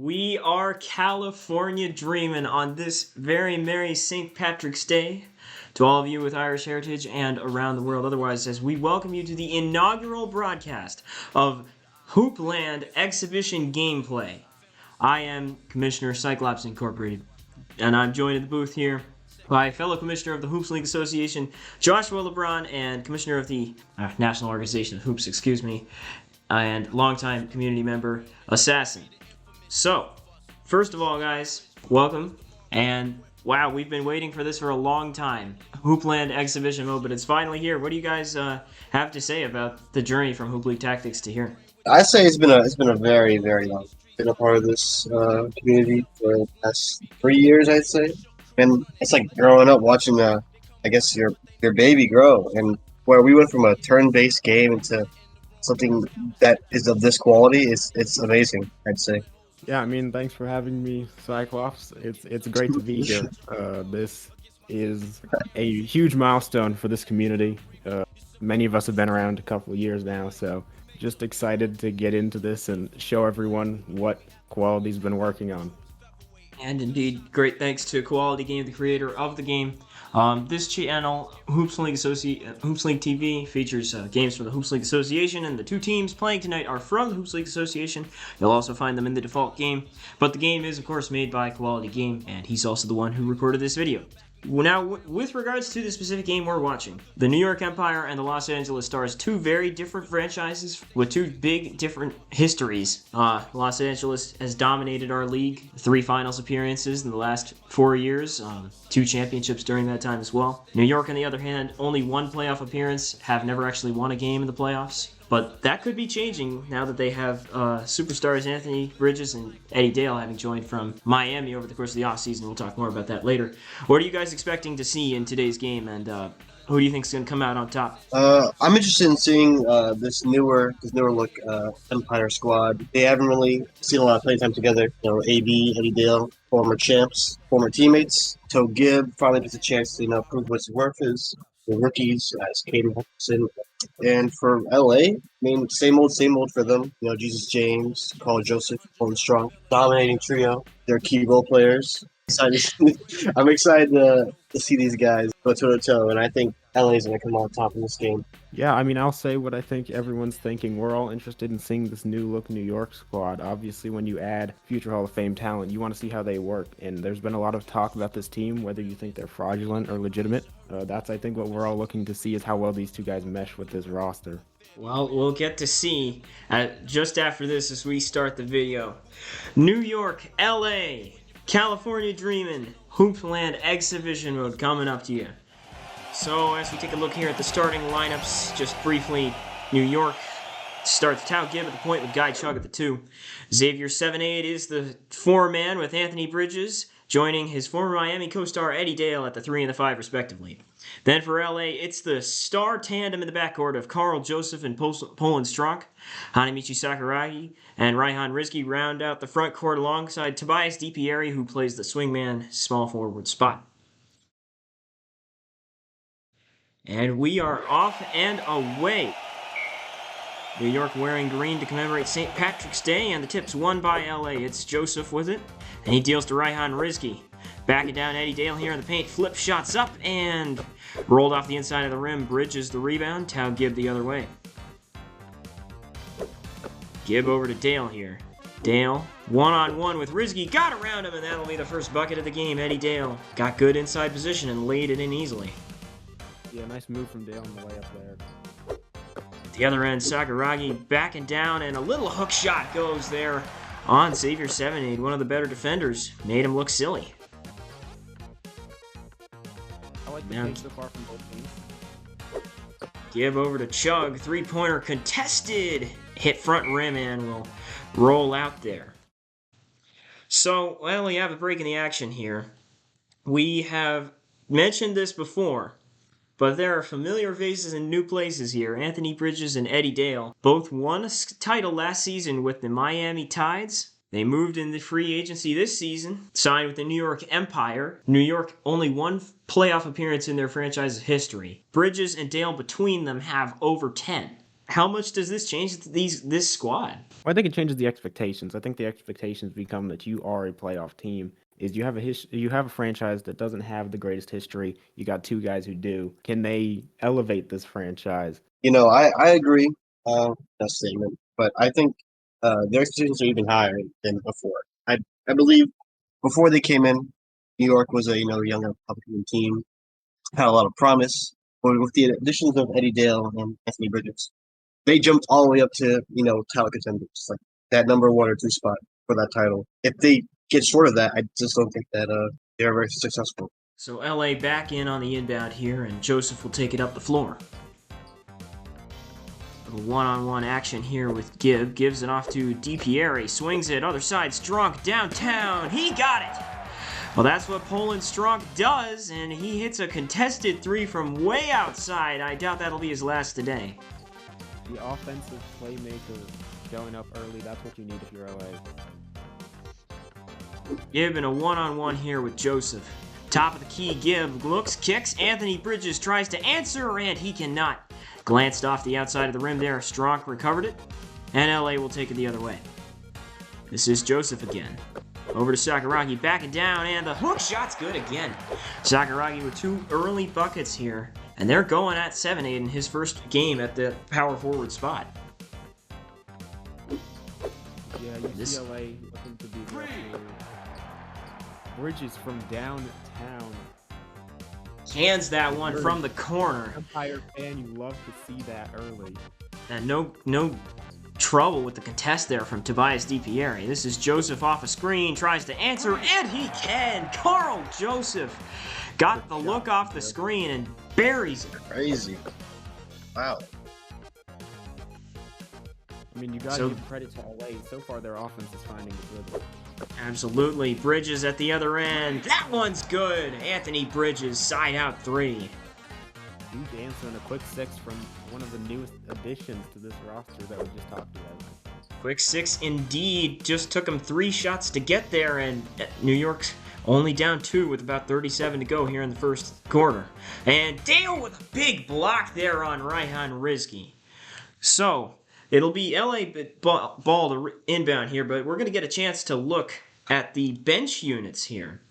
We are California dreaming on this very merry St. Patrick's Day to all of you with Irish heritage and around the world otherwise, as we welcome you to the inaugural broadcast of Hoopland Exhibition Gameplay. I am Commissioner Cyclops Incorporated, and I'm joined in the booth here by fellow Commissioner of the Hoops League Association, Joshua LeBron, and Commissioner of the National Organization of Hoops, and longtime community member, Assassin. So, first of all, guys, welcome. And wow, we've been waiting for this for a long time. Hoopland Exhibition Mode, but it's finally here. What do you guys have to say about the journey from Hoop League Tactics to here? I say it's been a very long. Been a part of this community for the past 3 years, I'd say, and it's like growing up watching I guess your baby grow, and where we went from a turn-based game into something that is of this quality it's amazing, I'd say. Yeah, I mean, thanks for having me, Cyclops. It's great to be here. This is a huge milestone for this community. Many of us have been around a couple of years now, so just excited to get into this and show everyone what Koality's been working on. And indeed, great thanks to Koality Game, the creator of the game. This channel, Hoops League TV, features games from the Hoops League Association, and the two teams playing tonight are from the Hoops League Association. You'll also find them in the default game, but the game is, of course, made by Koality Game, and he's also the one who recorded this video. Now, with regards to the specific game we're watching, the New York Empire and the Los Angeles Stars, two very different franchises with two big different histories. Los Angeles has dominated our league, 3 finals appearances in the last 4 years, 2 championships during that time as well. New York, on the other hand, only 1 playoff appearance, have never actually won a game in the playoffs. But that could be changing now that they have superstars Anthony Bridges and Eddie Dale having joined from Miami over the course of the offseason. We'll talk more about that later. What are you guys expecting to see in today's game, and who do you think is going to come out on top? I'm interested in seeing this newer look Empire squad. They haven't really seen a lot of playtime together. AB, Eddie Dale, former champs, former teammates. Toe Gibb finally gets a chance to prove what his worth is. The rookies as Caden Hudson. And for LA, I mean, same old for them. Jesus James, Carl Joseph, Holland Strong, dominating trio. They're key role players. I'm excited to see these guys go toe to toe, and I think LA is going to come on top in this game. Yeah, I mean, I'll say what I think everyone's thinking. We're all interested in seeing this new look New York squad. Obviously, when you add future Hall of Fame talent, you want to see how they work. And there's been a lot of talk about this team, whether you think they're fraudulent or legitimate. That's, I think, what we're all looking to see is how well these two guys mesh with this roster. Well, we'll get to see just after this as we start the video. New York, LA, California Dreamin', Hoopland Exhibition Mode coming up to you. So, as we take a look here at the starting lineups, just briefly, New York starts Tao Gibb at the point with Guy Chug at the 2. Xavier 7-8 is the 4-man with Anthony Bridges, joining his former Miami co-star Eddie Dale at the 3 and the 5, respectively. Then for LA, it's the star tandem in the backcourt of Carl Joseph and Poland Stronk. Hanamichi Sakuragi and Raihan Rizki round out the front court alongside Tobias DiPieri, who plays the swingman small forward spot. And we are off and away. New York wearing green to commemorate St. Patrick's Day, and the tip's won by LA. It's Joseph with it, and he deals to Raihan Rizki. Backing down Eddie Dale here in the paint, flip shots up, and rolled off the inside of the rim. Bridges the rebound, Tao Gibb the other way. Gibb over to Dale here. Dale, one-on-one with Rizki, got around him, and that'll be the first bucket of the game. Eddie Dale got good inside position and laid it in easily. Yeah, nice move from Dale on the way up there. The other end, Sakuragi backing down, and a little hook shot goes there on Xavier 7-8, one of the better defenders. Made him look silly. I like the pace so far from both teams. Give over to Chug, 3-pointer contested. Hit front rim and will roll out there. So, well, we have a break in the action here. We have mentioned this before, but there are familiar faces in new places here. Anthony Bridges and Eddie Dale both won a title last season with the Miami Tides. They moved in the free agency this season, signed with the New York Empire. New York only 1 playoff appearance in their franchise's history. Bridges and Dale between them have over 10. how much does this change this squad? Well, I think it changes the expectations. I think the expectations become that you are a playoff team. Is you have you have a franchise that doesn't have the greatest history. You got two guys who do. Can they elevate this franchise? I agree that statement, but I think their expectations are even higher than before. I believe before they came in, New York was a young Republican team, had a lot of promise, but with the additions of Eddie Dale and Anthony Bridges, they jumped all the way up to title contenders, like that number 1 or 2 spot for that title. If they get short of that, I just don't think that they're very successful. So LA back in on the inbound here, and Joseph will take it up the floor. One-on-one action here with Gibb. Gives it off to DiPieri. Swings it. Other side. Strunk downtown. He got it. Well, that's what Poland Strunk does, and he hits a contested 3 from way outside. I doubt that'll be his last today. The offensive playmaker going up early, that's what you need if you're LA. Gibb in a one-on-one here with Joseph. Top of the key, Gibb looks, kicks. Anthony Bridges tries to answer, and he cannot. Glanced off the outside of the rim there. Strunk recovered it, and LA will take it the other way. This is Joseph again. Over to Sakuragi, backing down, and the hook shot's good again. Sakuragi with 2 early buckets here, and they're going at 7-8 in his first game at the power forward spot. Yeah, UCLA looking to be the Bridges from downtown. Hands that one from the corner. Empire fan, you love to see that early. And no trouble with the contest there from Tobias DiPieri. This is Joseph off a screen, tries to answer, and he can! Carl Joseph got the look off the screen and buries it. Crazy. Wow. I mean, you got to give credit to LA. So far, their offense is finding the rhythm. Absolutely. Bridges at the other end. That one's good. Anthony Bridges, side out 3. Huge answer and a quick 6 from one of the newest additions to this roster that we just talked about. Quick 6 indeed. Just took him 3 shots to get there, and New York's only down 2 with about 37 to go here in the first quarter. And Dale with a big block there on Raihan Rizky. So, it'll be LA ball to inbound here, but we're going to get a chance to look at the bench units here.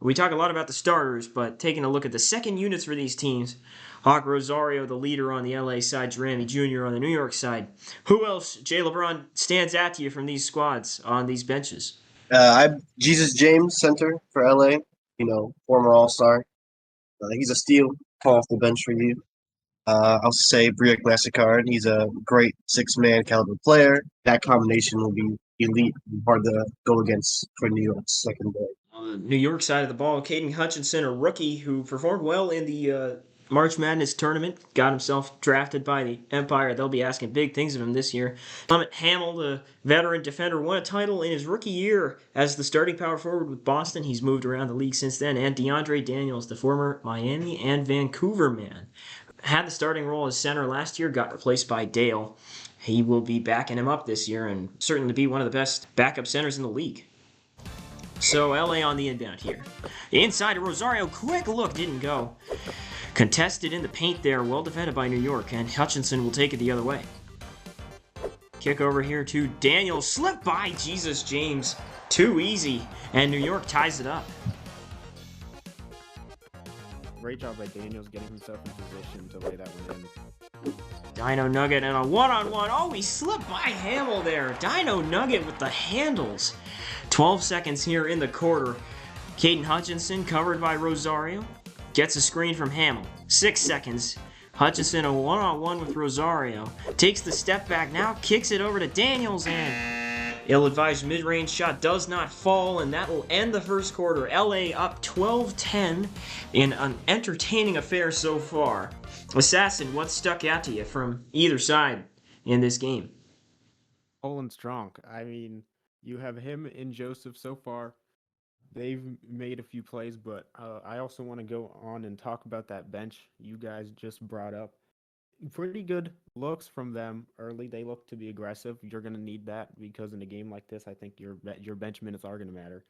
We talk a lot about the starters, but taking a look at the second units for these teams, Hawk Rosario, the leader on the LA side, Jeremy Jr. on the New York side. Who else, JLeBron, stands out to you from these squads on these benches? I'm Jesus James, center for LA, former All-Star. He's a steal, call off the bench for you. I'll say Briac Massacard. He's a great 6-man caliber player. That combination will be elite and hard to go against for New York's secondary. On the New York side of the ball, Caden Hutchinson, a rookie who performed well in the March Madness tournament, got himself drafted by the Empire. They'll be asking big things of him this year. Clement Hamill, the veteran defender, won a title in his rookie year as the starting power forward with Boston. He's moved around the league since then. And DeAndre Daniels, the former Miami and Vancouver man, had the starting role as center last year, got replaced by Dale. He will be backing him up this year and certainly be one of the best backup centers in the league. So LA on the inbound here. Inside to Rosario, quick look, didn't go. Contested in the paint there, well defended by New York, and Hutchinson will take it the other way. Kick over here to Daniels, slipped by Jesus James. Too easy, and New York ties it up. Great job by Daniels getting himself in position to lay that one in. Dino Nugget and a one-on-one. Oh, he slipped by Hamill there. Dino Nugget with the handles. 12 seconds here in the quarter. Caden Hutchinson covered by Rosario. Gets a screen from Hamill. 6 seconds. Hutchinson a one-on-one with Rosario. Takes the step back now. Kicks it over to Daniels and ill-advised mid-range shot does not fall, and that will end the first quarter. LA up 12-10 in an entertaining affair so far. Assassin, what stuck out to you from either side in this game? Poland strong. I mean, you have him and Joseph so far. They've made a few plays, but I also want to go on and talk about that bench you guys just brought up. Pretty good looks from them early. They look to be aggressive. You're going to need that because in a game like this, I think your bench minutes are going to matter.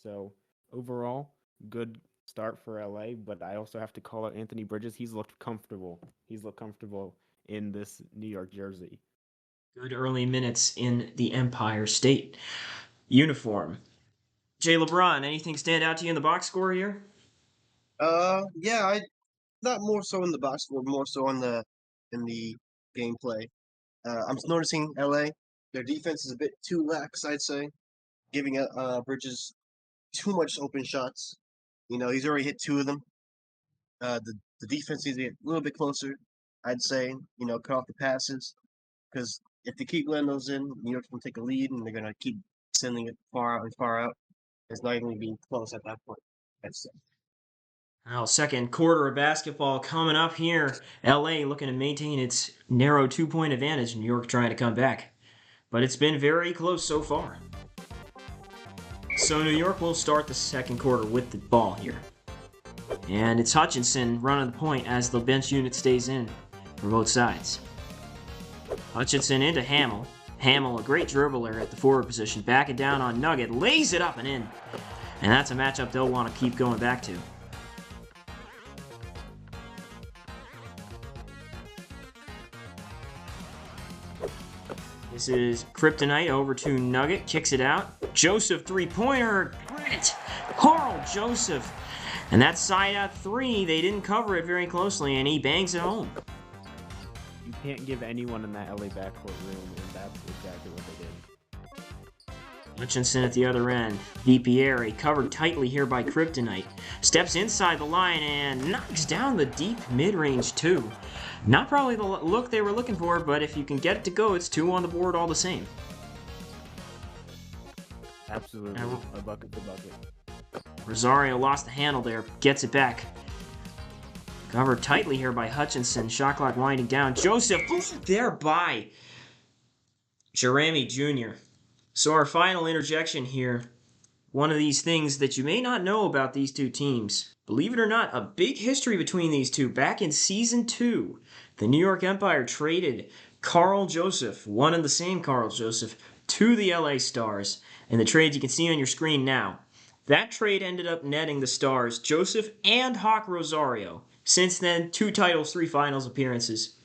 So overall, good start for LA, but I also have to call out Anthony Bridges. He's looked comfortable. in this New York jersey. Good early minutes in the Empire State uniform. JLeBron, anything stand out to you in the box score here? Yeah, I not more so in the box score, more so on in the gameplay. I'm noticing LA. Their defense is a bit too lax, I'd say, giving Bridges too much open shots. He's already hit 2 of them. The defense needs to get a little bit closer, I'd say. Cut off the passes because if they keep letting those in, New York's gonna take a lead and they're gonna keep sending it far out and far out. It's not even being close at that point. That's Now, second quarter of basketball coming up here. LA looking to maintain its narrow 2-point advantage. New York trying to come back. But it's been very close so far. So New York will start the second quarter with the ball here. And it's Hutchinson running the point as the bench unit stays in for both sides. Hutchinson into Hamill. Hamill, a great dribbler at the forward position, backing down on Nugget, lays it up and in. And that's a matchup they'll want to keep going back to. This is Kryptonite over to Nugget, kicks it out. Joseph, three-pointer, great! Carl Joseph. And that side out 3, they didn't cover it very closely, and he bangs it home. You can't give anyone in that LA backcourt room, and that's exactly what they did. Hutchinson at the other end. Vipieri covered tightly here by Kryptonite. Steps inside the line and knocks down the deep mid-range 2. Not probably the look they were looking for, but if you can get it to go, it's 2 on the board all the same. Absolutely. A bucket to bucket. Rosario lost the handle there, gets it back. Covered tightly here by Hutchinson. Shot clock winding down. Joseph there by Jeremy Jr. So our final interjection here. One of these things that you may not know about these two teams. Believe it or not, a big history between these two. Back in Season 2, the New York Empire traded Carl Joseph, one and the same Carl Joseph, to the LA Stars. And the trades you can see on your screen now. That trade ended up netting the Stars Joseph and Hawk Rosario. Since then, 2 titles, 3 finals appearances.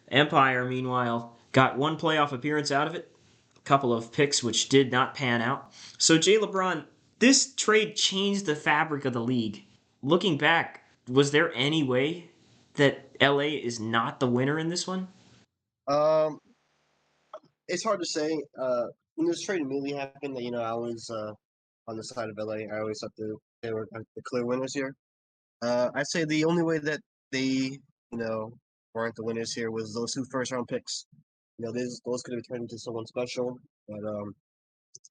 Empire, meanwhile, got 1 playoff appearance out of it. A couple of picks which did not pan out. So JLeBron, this trade changed the fabric of the league. Looking back, was there any way that LA is not the winner in this one? It's hard to say. When this trade immediately happened, I was on the side of LA. I always thought they were the clear winners here. I'd say the only way that they, weren't the winners here was those 2 first-round picks. Those could have turned into someone special, but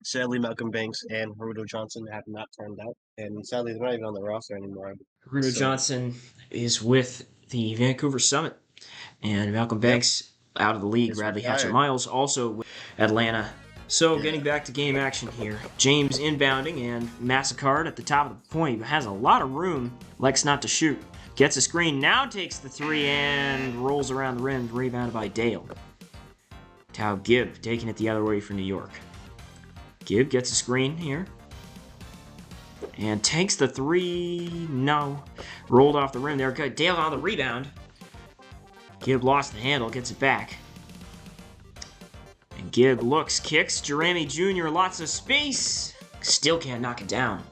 sadly, Malcolm Banks and Haruto Johnson have not turned out, and sadly, they're not even on the roster anymore. Haruto Johnson is with the Vancouver Summit, and Malcolm Banks out of the league. Bradley Hatcher-Miles also with Atlanta. So getting back to game action here. James inbounding and Massacard at the top of the point. Has a lot of room, likes not to shoot. Gets a screen, now takes the 3 and rolls around the rim, rebounded by Dale. Tao Gibb taking it the other way for New York. Gibb gets a screen here. And takes the 3, no. Rolled off the rim there, good. Dale on the rebound. Gibb lost the handle, gets it back. And Gibb looks, kicks, Jeremy Jr., lots of space. Still can't knock it down.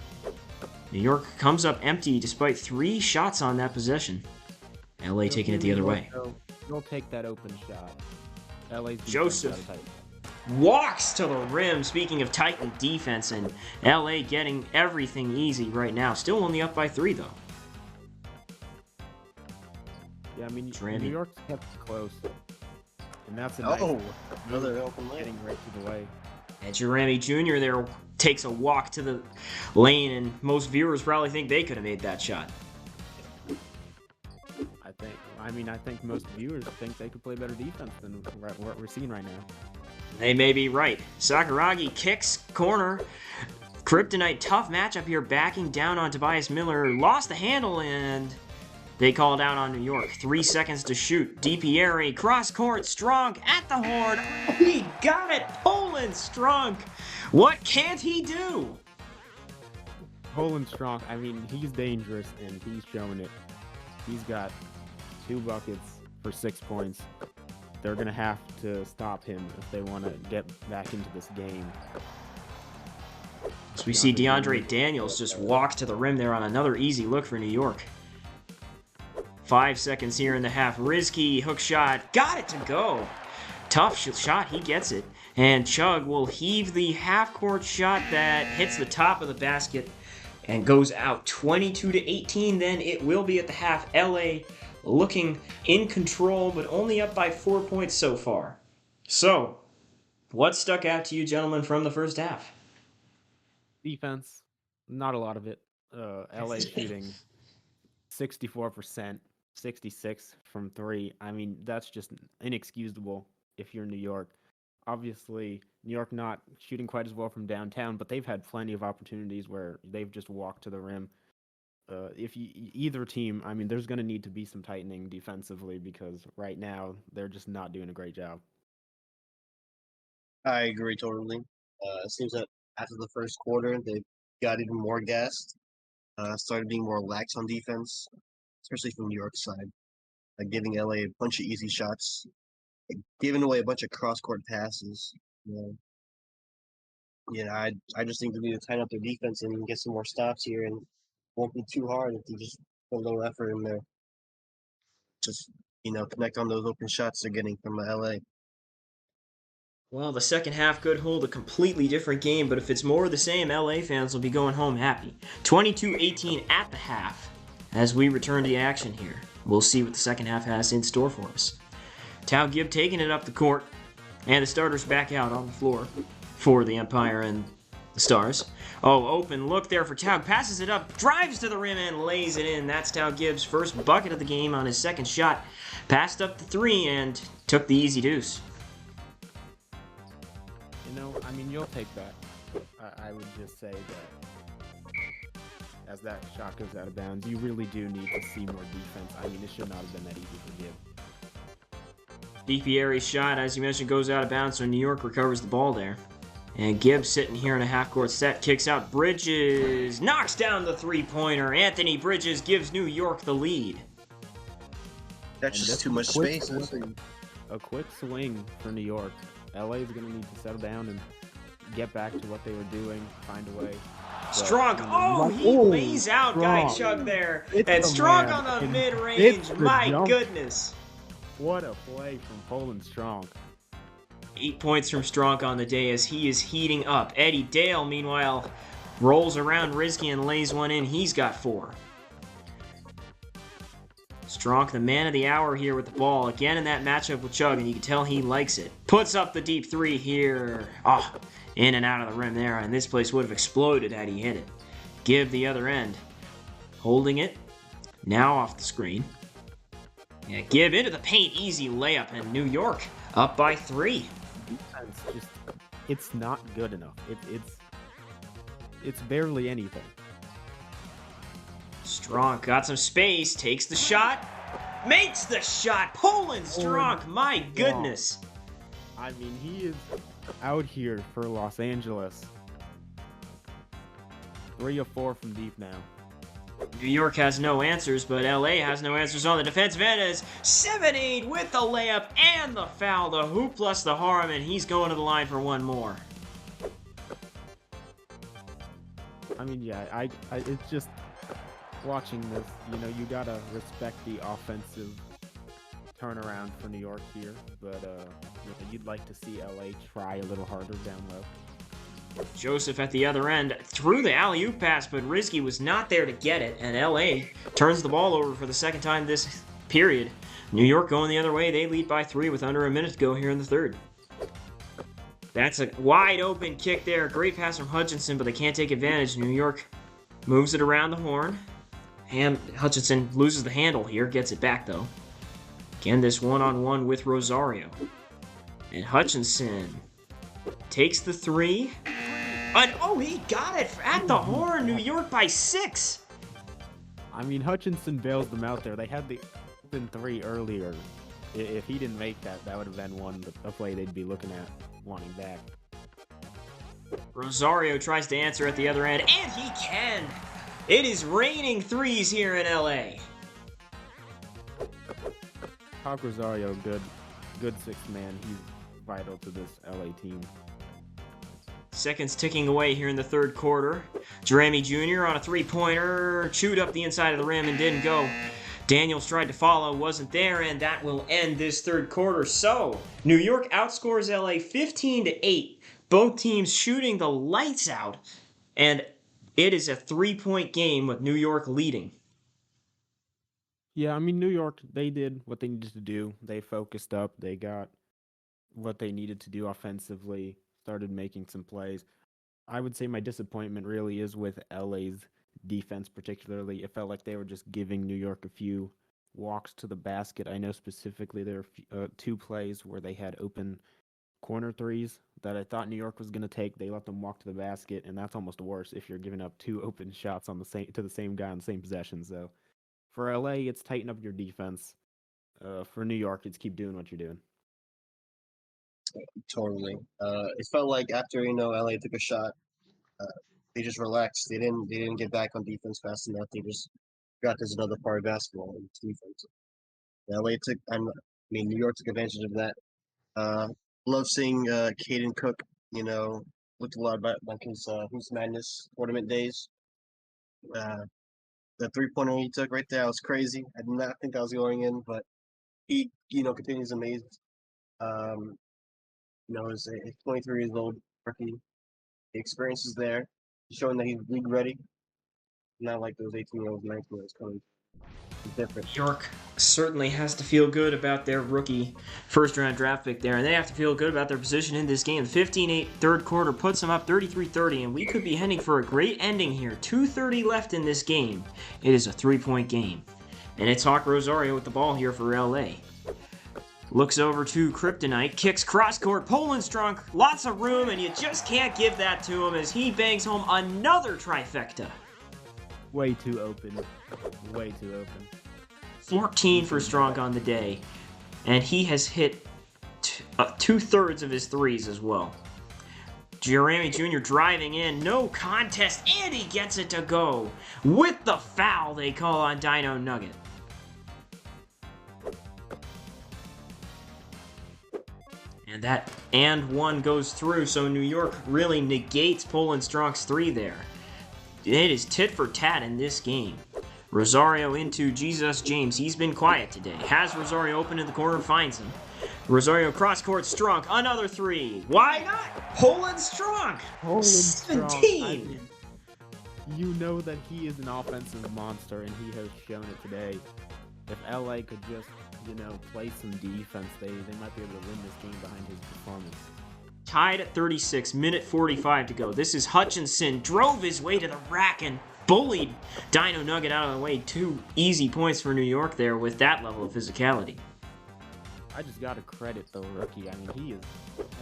New York comes up empty despite 3 shots on that possession. LA taking it the other way. They'll take that open shot. LA's Joseph walks to the rim. Speaking of Titan defense, and LA getting everything easy right now. Still only up by 3, though. Yeah, I mean, New York's kept it close. And that's a another open lane. Getting right to the way. And Jeremy Jr. there takes a walk to the lane, and most viewers probably think they could have made that shot. I think most viewers think they could play better defense than what we're seeing right now. They may be right. Sakuragi kicks, corner. Kryptonite, tough matchup here, backing down on Tobias Miller. Lost the handle, and they called out on New York. 3 seconds to shoot. DiPieri, cross court, Strunk at the horn. He got it! Poland Strunk! What can't he do? Poland Strunk, I mean, he's dangerous, and he's showing it. He's got 2 buckets for 6 points. they're going to have to stop him if they want to get back into this game. So we see DeAndre Daniels just walk to the rim there on another easy look for New York. 5 seconds here in the half. Risky hook shot. Got it to go. Tough shot. He gets it. And Chug will heave the half-court shot that hits the top of the basket and goes out 22-18. Then it will be at the half. LA looking in control, but only up by 4 points so far. So, what stuck out to you, gentlemen, from the first half? Defense, not a lot of it. LA shooting 64%, 66 from 3. I mean, that's just inexcusable if you're New York. Obviously, New York not shooting quite as well from downtown, but they've had plenty of opportunities where they've just walked to the rim. Either team, I mean, there's going to need to be some tightening defensively because right now they're just not doing a great job. I agree totally. It seems that after the first quarter, they got even more gassed. Started being more lax on defense, especially from New York's side, like giving LA a bunch of easy shots, like giving away a bunch of cross-court passes. I just think they need to tighten up their defense and get some more stops here, and won't be too hard if they just put a little effort in there. Just connect on those open shots they're getting from LA. Well, the second half could hold a completely different game, but if it's more of the same, LA fans will be going home happy. 22-18 at the half as we return to the action here. We'll see what the second half has in store for us. Tao Gibb taking it up the court, and the starters back out on the floor for the Empire and the Stars. Oh, open look there for Tao. Passes it up, drives to the rim, and lays it in. That's Tao Gibb's first bucket of the game on his second shot. Passed up the 3 and took the easy deuce. I mean, you'll take that. I would just say that as that shot goes out of bounds, you really do need to see more defense. I mean, it should not have been that easy for Gibb. DiPieri's shot, as you mentioned, goes out of bounds, so New York recovers the ball there. And Gibb sitting here in a half-court set, kicks out Bridges, knocks down the three-pointer. Anthony Bridges gives New York the lead. That's just too much space. A quick swing for New York. LA is going to need to settle down and get back to what they were doing, find a way. Strong. Oh, he lays out Guy Chug there. And Strong on the mid-range. My goodness. What a play from Poland Strong. 8 points from Strong on the day as he is heating up. Eddie Dale, meanwhile, rolls around Risky and lays one in. He's got 4. Strong, the man of the hour here with the ball. Again in that matchup with Chug, and you can tell he likes it. Puts up the deep 3 here. Oh, in and out of the rim there, and this place would have exploded had he hit it. Gibb the other end. Holding it. Now off the screen. Yeah, Gibb into the paint. Easy layup, and New York up by 3. It's not good enough. It's barely anything. Strong got some space, takes the shot, makes the shot. Poland Strong, my goodness. I mean, he is out here for Los Angeles. 3 of 4 from deep now. New York has no answers, but LA has no answers on the defensive end as 7-8 with the layup and the foul. The hoop plus the harm, and he's going to the line for one more. I mean, yeah, it's just watching this, you gotta respect the offensive turnaround for New York here, but you'd like to see LA try a little harder down low. Joseph at the other end threw the alley-oop pass, but Risky was not there to get it, and LA turns the ball over for the second time this period. New York going the other way. They lead by 3 with under a minute to go here in the third. That's a wide open kick there. Great pass from Hutchinson, but they can't take advantage. New York moves it around the horn. Hutchinson loses the handle here, gets it back though. Again, this one-on-one with Rosario. And Hutchinson takes the 3. And oh, he got it at the horn. New York by 6. I mean, Hutchinson bails them out there. They had the open 3 earlier. If he didn't make that, that would have been a play they'd be looking at wanting back. Rosario tries to answer at the other end, and he can. It is raining 3s here in LA. Rosario, good good sixth man. He's vital to this LA team. Seconds ticking away here in the third quarter. Jeremy Jr. on a three-pointer, chewed up the inside of the rim and didn't go. Daniels tried to follow, wasn't there, and that will end this third quarter. So, New York outscores LA 15-8. Both teams shooting the lights out, and it is a 3-point game with New York leading. Yeah, I mean, New York, they did what they needed to do. They focused up. They got what they needed to do offensively, started making some plays. I would say my disappointment really is with LA's defense, particularly. It felt like they were just giving New York a few walks to the basket. I know specifically there were two plays where they had open corner threes that I thought New York was going to take. They let them walk to the basket, and that's almost worse if you're giving up two open shots on to the same guy on the same possession. So for LA, it's tighten up your defense. For New York, it's keep doing what you're doing. Totally. It felt like after LA took a shot, they just relaxed. They didn't get back on defense fast enough. They just got this another part of basketball in defense. New York took advantage of that. Love seeing Caden Cook. Looked a lot like his Hoops Madness tournament days. The 3-pointer he took right there, was crazy. I did not think I was going in, but he continues amazed. He's 23 years old, rookie. The experience is there, showing that he's league ready. Not like those 18-year-olds, 19-year-olds coming. He's different. New York certainly has to feel good about their rookie first-round draft pick there, and they have to feel good about their position in this game. 15-8 third quarter puts them up 33-30, and we could be heading for a great ending here. 2:30 left in this game. It is a 3-point game. And it's Hawk Rosario with the ball here for LA. Looks over to Kryptonite, kicks cross-court, Poland strong, lots of room, and you just can't give that to him as he bangs home another trifecta. Way too open. Way too open. 14 for Strong on the day, and he has hit two-thirds of his threes as well. Jeremy Jr. driving in, no contest, and he gets it to go with the foul they call on Dino Nugget. And that and one goes through, so New York really negates Poland Strong's three there. It is tit for tat in this game. Rosario into Jesus James. He's been quiet today. Has Rosario open in the corner, finds him. Rosario cross-court, Strong, another three. Why not? Poland Strong! Poland 17! You know that he is an offensive monster, and he has shown it today. If LA could just, play some defense, they might be able to win this game behind his performance. Tied at 36, minute 45 to go. This is Hutchinson, drove his way to the rack and bullied Dino Nugget out of the way. 2 easy points for New York there with that level of physicality. I just gotta credit the rookie. I mean,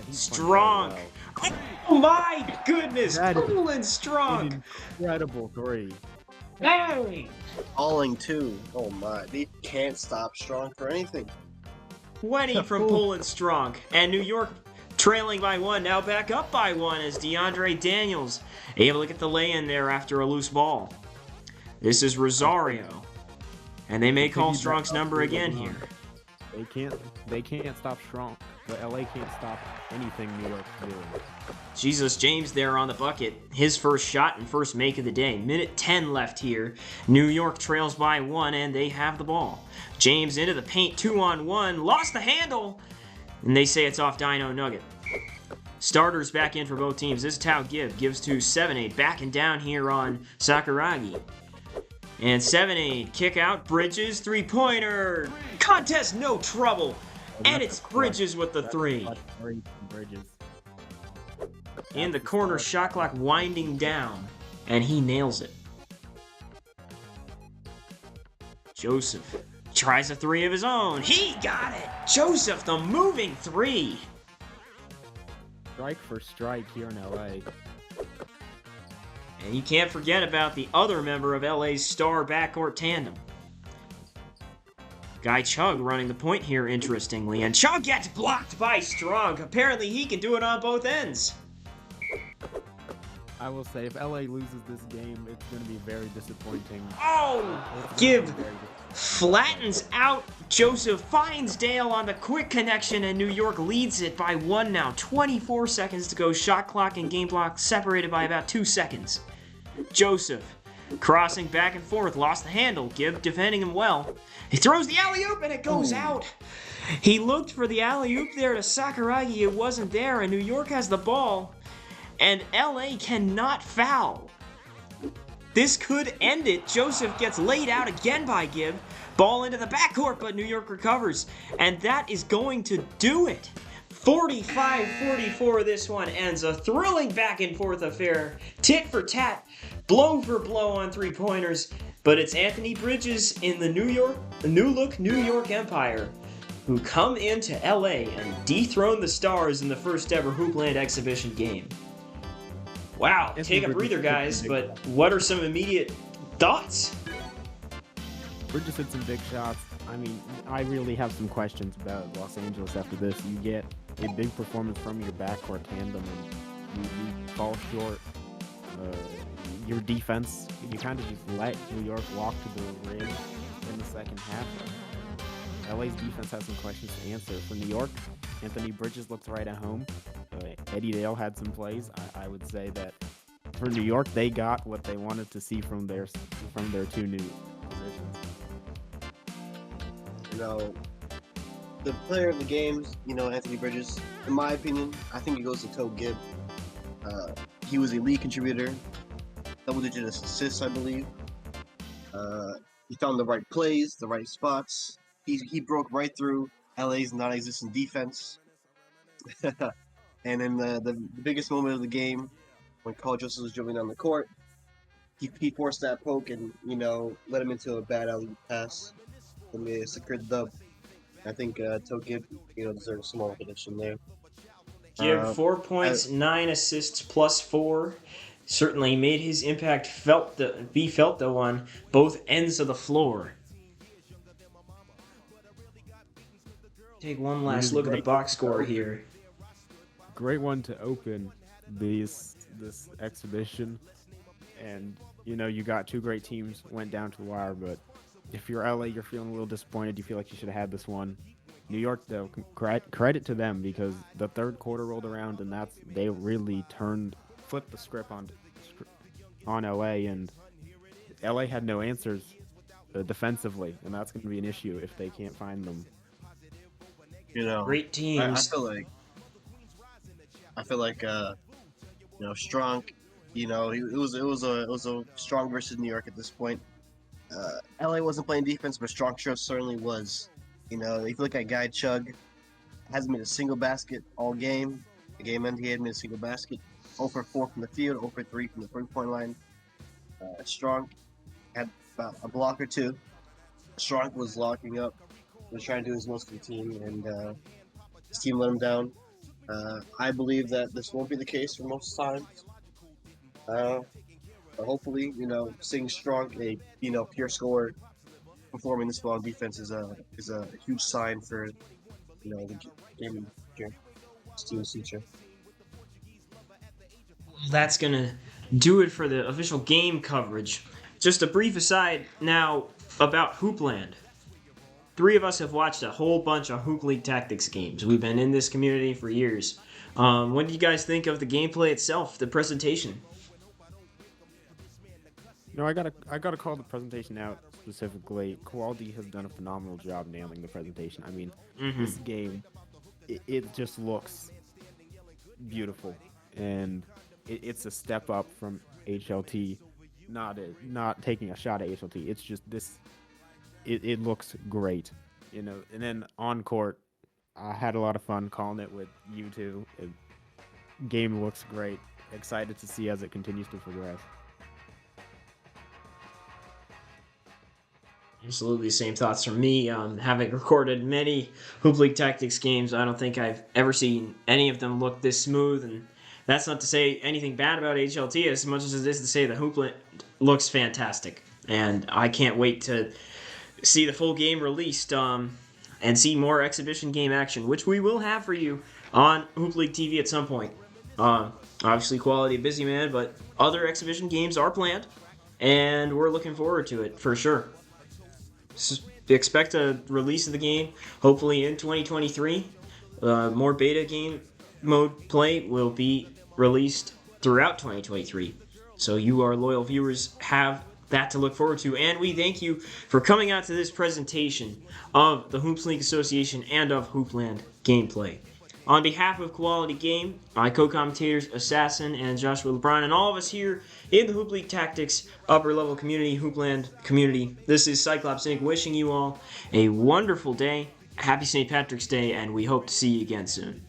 he's Strong. Well. Oh my goodness, Poland Strong. Incredible three. Hey! Falling too. Oh my, they can't stop Strong for anything. 20 from Poland Strong, and New York trailing by 1, now back up by 1 as DeAndre Daniels able to get the lay-in there after a loose ball. This is Rosario, and they may call Strong's number again here. They can't stop Strong, but LA can't stop anything New York's doing. Jesus James there on the bucket, his first shot and first make of the day. Minute 10 left here. New York trails by 1, and they have the ball. James into the paint, 2-on-1, lost the handle, and they say it's off Dino Nugget. Starters back in for both teams. This is Tao gives to 7-8, backing down here on Sakuragi. And 7-8, kick out, Bridges, three-pointer, contest, no trouble, and it's Bridges with the three. In the corner, shot clock winding down, and he nails it. Joseph tries a three of his own. He got it! Joseph, the moving three. Strike for strike here in LA. And you can't forget about the other member of LA's star backcourt tandem. Guy Chug running the point here, interestingly, and Chug gets blocked by Strong. Apparently he can do it on both ends. I will say, if LA loses this game, it's going to be very disappointing. Oh! It's gonna Give be very disappointing. flattens out. Joseph finds Dale on the quick connection, and New York leads it by 1 now. 24 seconds to go. Shot clock and game clock separated by about 2 seconds. Joseph crossing back and forth, lost the handle. Gibb defending him well. He throws the alley-oop and it goes out. He looked for the alley-oop there to Sakuragi. It wasn't there, and New York has the ball. And LA cannot foul. This could end it. Joseph gets laid out again by Gibb. Ball into the backcourt, but New York recovers. And that is going to do it. 45-44 this one ends. A thrilling back and forth affair. Tit for tat, blow for blow on three-pointers. But it's Anthony Bridges in the New Look New York Empire who come into LA and dethrone the Stars in the first ever Hoopland exhibition game. Wow, take a breather, guys, but what are some immediate thoughts? Bridges hit some big shots. I mean, I really have some questions about Los Angeles after this. You get a big performance from your backcourt tandem, and you fall short. Your defense, you kind of just let New York walk to the rim in the second half. LA's defense has some questions to answer. For New York, Anthony Bridges looked right at home. Eddie Dale had some plays. I would say that for New York, they got what they wanted to see from their two new positions. You know, the player of the games, Anthony Bridges, in my opinion, I think it goes to Toe Gibb. He was a lead contributor, double-digit assists, I believe. He found the right plays, the right spots. He broke right through LA's non-existent defense. And in the biggest moment of the game, when Carl Joseph was dribbling down the court, he forced that poke and, led him into a bad alley pass. And they secured the dub. I think Toe Gibb, deserves a small recognition there. Gibb 4 points, 9 assists, plus 4. Certainly made his impact felt though on both ends of the floor. Take one last look at the box score here. Great one to open this exhibition, and you got two great teams, went down to the wire. But if you're LA, you're feeling a little disappointed. You feel like you should have had this one. New York, though, credit to them, because the third quarter rolled around and they really flipped the script on LA, and LA had no answers defensively, and that's going to be an issue if they can't find them. Great teams. I feel like Strong. It was a Strong versus New York at this point. LA wasn't playing defense, but Strong certainly was. If you look at Guy Chug, hasn't made a single basket all game. The game ended, he hadn't made a single basket. 0 for 4 from the field, 0 for 3 from the three-point line. Strong had about a block or two. Strong was locking up, was trying to do his most for the team, and his team let him down. I believe that this won't be the case for most times. But hopefully, seeing Strong, a pure scorer, performing this well on defense is a huge sign for the game team's future. That's gonna do it for the official game coverage. Just a brief aside now about Hoopland. 3 of us have watched a whole bunch of Hoop League Tactics games. We've been in this community for years. What do you guys think of the gameplay itself, the presentation? I gotta call the presentation out specifically. Koality has done a phenomenal job nailing the presentation. I mean, this game, it just looks beautiful, and it's a step up from HLT. Not taking a shot at HLT. It's just this. It looks great, And then on court, I had a lot of fun calling it with you two. Game looks great. Excited to see as it continues to progress. Absolutely, same thoughts from me. Having recorded many Hoop League Tactics games, I don't think I've ever seen any of them look this smooth. And that's not to say anything bad about HLT as much as it is to say that Hoopland looks fantastic. And I can't wait to see the full game released and see more exhibition game action, which we will have for you on Hoop League TV at some point. Obviously, Koality a busy man, but other exhibition games are planned, and we're looking forward to it for sure. Expect a release of the game hopefully in 2023. More beta game mode play will be released throughout 2023. So you, our loyal viewers, have that to look forward to. And we thank you for coming out to this presentation of the Hoops League Association and of Hoopland gameplay. On behalf of Koality Game, my co-commentators Assassin and Joshua LeBron, and all of us here in the Hoop League Tactics upper level community, Hoopland community, this is Cyclops Inc. wishing you all a wonderful day, happy St. Patrick's Day, and we hope to see you again soon.